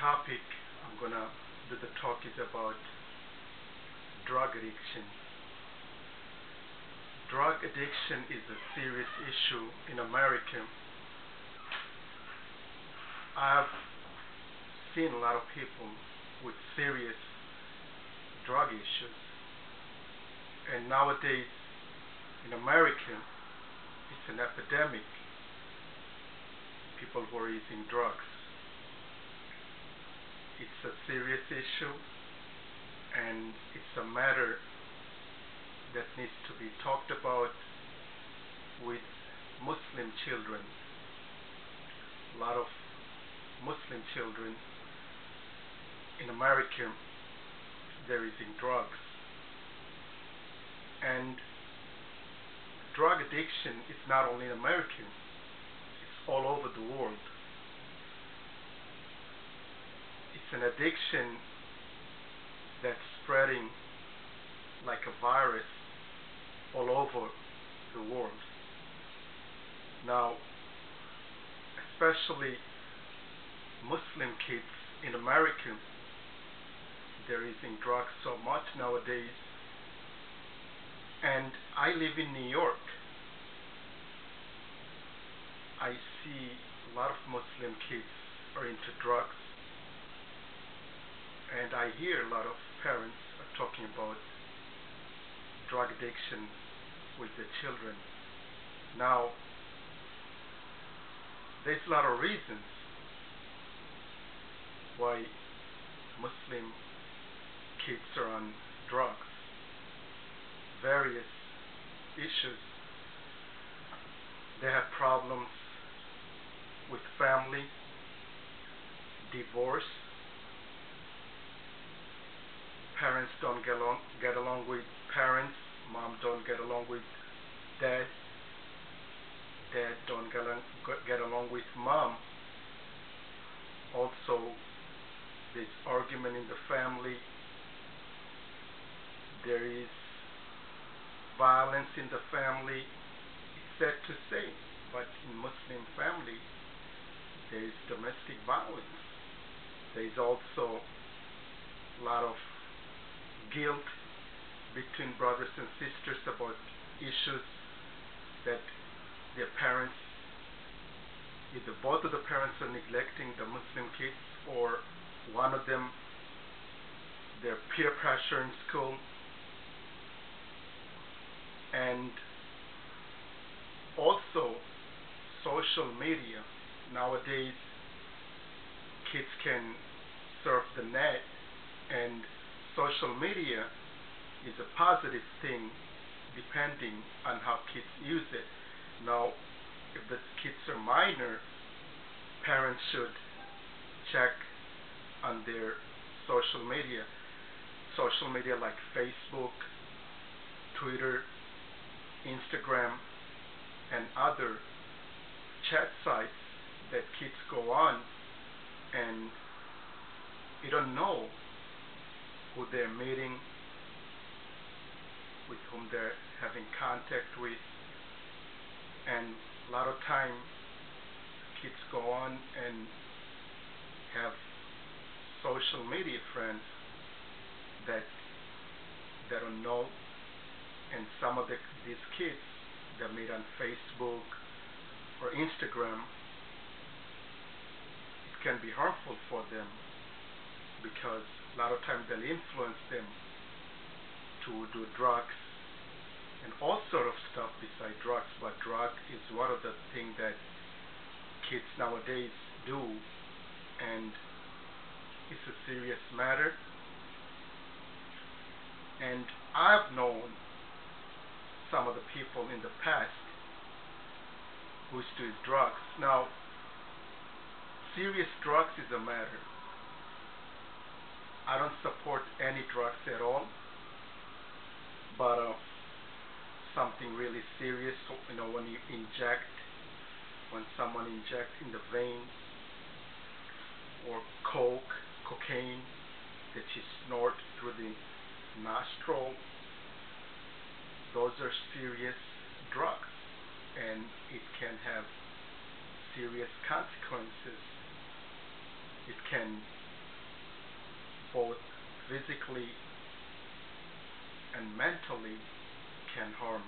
topic I'm gonna do the talk is about drug addiction. Drug addiction is a serious issue in America. I've seen a lot of people with serious drug issues, and nowadays in America it's an epidemic. People who are using drugs. It's a serious issue, and it's a matter that needs to be talked about with Muslim children. A lot of Muslim children in America, they're using drugs. And drug addiction is not only in America, it's all over the world. It's an addiction that's spreading like a virus all over the world. Now, especially Muslim kids in America, they're using drugs so much nowadays. And I live in New York. I see a lot of Muslim kids are into drugs. And I hear a lot of parents are talking about drug addiction with their children. Now, there's a lot of reasons why Muslim kids are on drugs. Various issues. They have problems with family, divorce. Parents don't get along with parents. Mom don't get along with dad. Dad don't get along with mom. Also, there's argument in the family. There is violence in the family. It's sad to say, but in Muslim family, there is domestic violence. There is also a lot of guilt between brothers and sisters about issues that their parents, either both of the parents are neglecting the Muslim kids, or one of them, their peer pressure in school. And also social media. Nowadays kids can surf the net, and social media is a positive thing depending on how kids use it. Now, if the kids are minor, parents should check on their social media. Social media like Facebook, Twitter, Instagram, and other chat sites that kids go on, and you don't know who they're meeting, with whom they're having contact with. And a lot of time kids go on and have social media friends that they don't know, and some of these kids that meet on Facebook or Instagram, it can be harmful for them, because a lot of times they'll influence them to do drugs and all sort of stuff besides drugs. But drug is one of the things that kids nowadays do, and it's a serious matter. And I've known some of the people in the past who used to use drugs. Now, serious drugs is a matter. I don't support any drugs at all, but something really serious, when you inject, when someone injects in the veins, or cocaine that you snort through the nostril, those are serious drugs, and it can have serious consequences. It can both physically and mentally can harm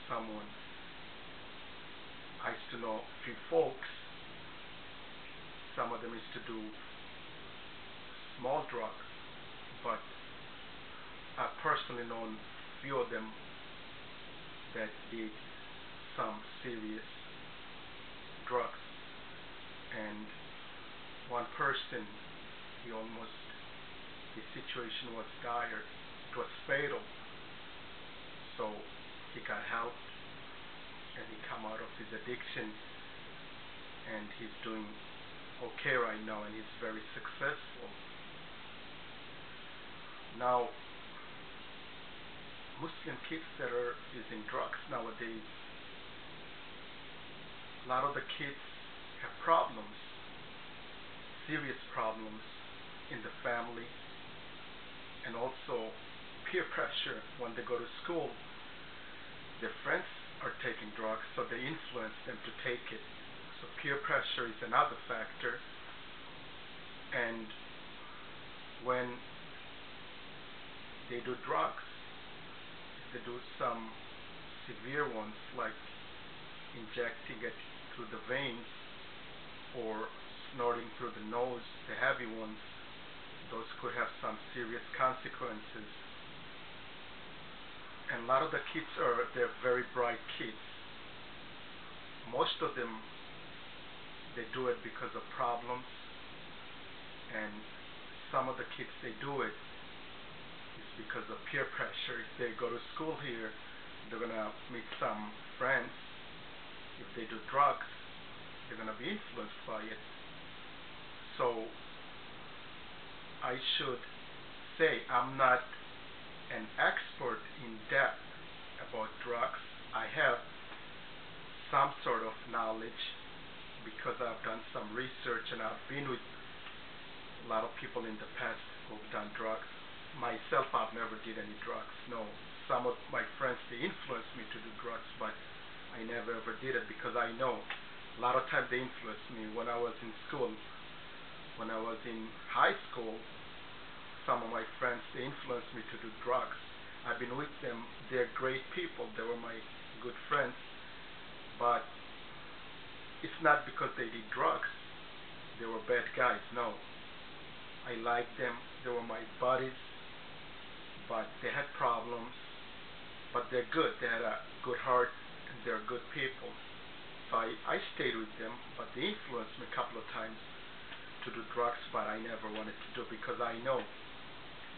someone. I used to know a few folks, some of them used to do small drugs, but I've personally known a few of them that did some serious drugs. And one person, his situation was dire, it was fatal. So he got help and he come out of his addiction and he's doing okay right now and he's very successful. Now, Muslim kids that are using drugs nowadays, a lot of the kids have problems, serious problems in the family, and also peer pressure when they go to school. Their friends are taking drugs, so they influence them to take it. So peer pressure is another factor. And when they do drugs, if they do some severe ones like injecting it through the veins or snorting through the nose, the heavy ones, those could have some serious consequences. And a lot of the kids they're very bright kids. Most of them, they do it because of problems, and some of the kids, they do it is because of peer pressure. If they go to school here, they're gonna meet some friends. If they do drugs, they're gonna be influenced by it. So I should say I'm not an expert in depth about drugs. I have some sort of knowledge because I've done some research and I've been with a lot of people in the past who've done drugs. Myself, I've never did any drugs. No, some of my friends, they influenced me to do drugs, but I never ever did it because I know a lot of times they influenced me when I was in school. When I was in high school, some of my friends, they influenced me to do drugs. I've been with them. They're great people. They were my good friends. But it's not because they did drugs. They were bad guys. No. I liked them. They were my buddies. But they had problems. But they're good. They had a good heart. And they're good people. So I stayed with them. But they influenced me a couple of times to do drugs, but I never wanted to do because I know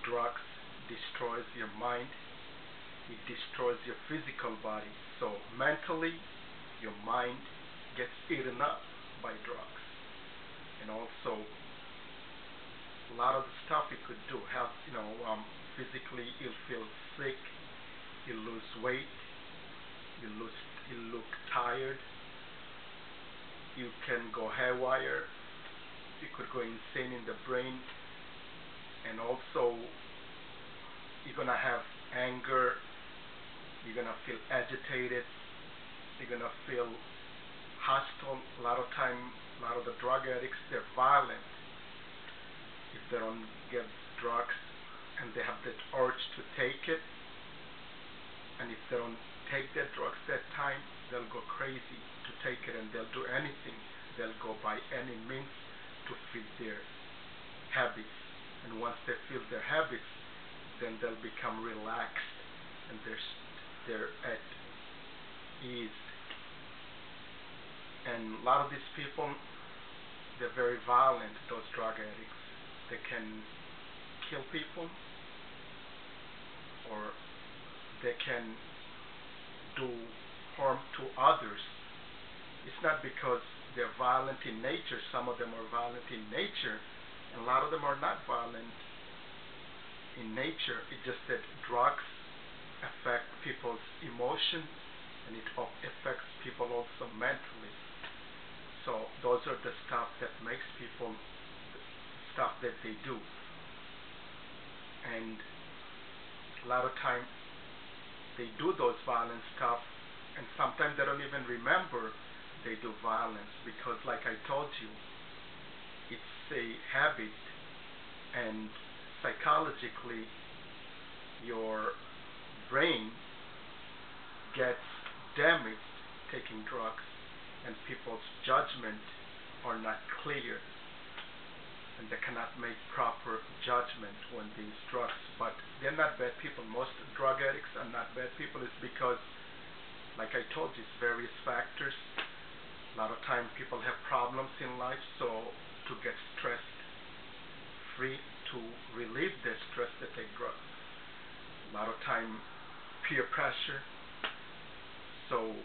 drugs destroys your mind, it destroys your physical body. So mentally, your mind gets eaten up by drugs. And also, a lot of the stuff you could do, physically you'll feel sick, you'll lose weight, you'll look tired, you can go haywire, you could go insane in the brain, and also you're gonna have anger, you're gonna feel agitated, you're gonna feel hostile. A lot of the drug addicts, they're violent if they don't get drugs and they have that urge to take it, and if they don't take their drugs that time, they'll go crazy to take it and they'll do anything. They'll go by any means to feed their habits, and once they feel their habits, then they'll become relaxed and they're at ease. And a lot of these people, they're very violent. Those drug addicts, they can kill people, or they can do harm to others. It's not because they're violent in nature. Some of them are violent in nature, and a lot of them are not violent in nature. It's just that drugs affect people's emotion, and it affects people also mentally. So those are the stuff that makes people the stuff that they do. And a lot of time they do those violent stuff, and sometimes they don't even remember they do violence because, like I told you, it's a habit, and psychologically your brain gets damaged taking drugs, and people's judgment are not clear, and they cannot make proper judgment when they use drugs. But they're not bad people. Most drug addicts are not bad people. It's because, like I told you, it's various factors. A lot of time people have problems in life, so to get stress free, to relieve their stress, they take drugs. A lot of time peer pressure. So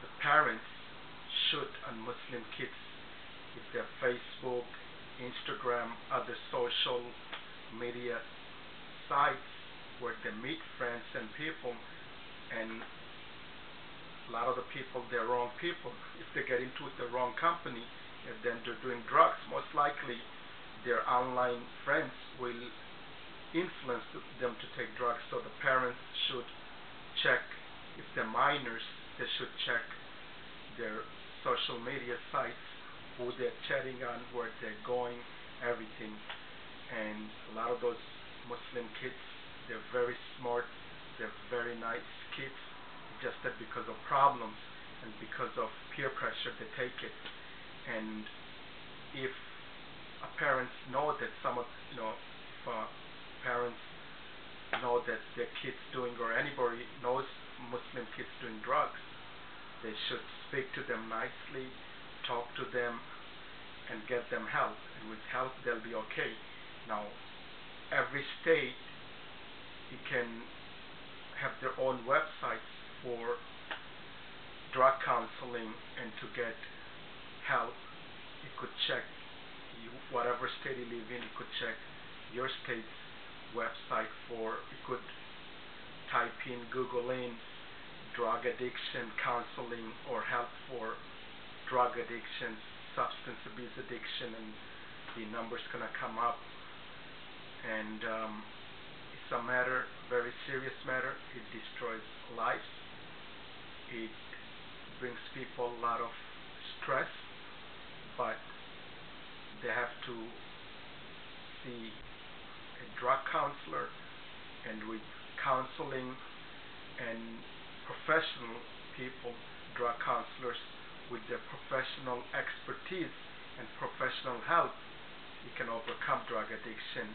the parents should, on Muslim kids, if they're Facebook, Instagram, other social media sites where they meet friends and people, and a lot of the people, they're wrong people. If they get into the wrong company and then they're doing drugs, most likely their online friends will influence them to take drugs. So the parents should check, if they're minors, they should check their social media sites, who they're chatting on, where they're going, everything. And a lot of those Muslim kids, they're very smart, they're very nice kids. Just that because of problems and because of peer pressure, they take it. And if parents know that if parents know that their kids doing, or anybody knows Muslim kids doing drugs, they should speak to them nicely, talk to them, and get them help. And with help, they'll be okay. Now, every state, you can have their own websites for drug counseling, and to get help, you could check whatever state you live in. You could check your state's website for. You could type in, Google in drug addiction counseling or help for drug addictions, substance abuse addiction, and the number's gonna come up. And it's a matter, very serious matter. It destroys lives. It brings people a lot of stress, but they have to see a drug counselor, and with counseling and professional people, drug counselors with their professional expertise and professional help, you can overcome drug addiction.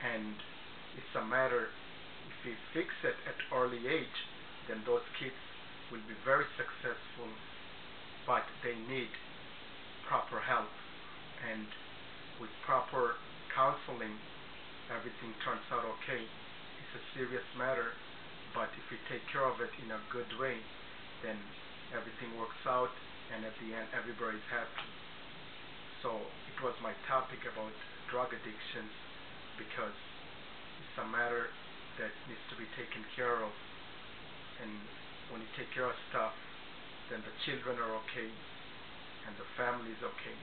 And it's a matter, if we fix it at early age, then those kids will be very successful, but they need proper help. And with proper counseling, everything turns out okay. It's a serious matter, but if we take care of it in a good way, then everything works out, and at the end, everybody's happy. So it was my topic about drug addictions, because it's a matter that needs to be taken care of. And when you take care of stuff, then the children are okay and the family is okay.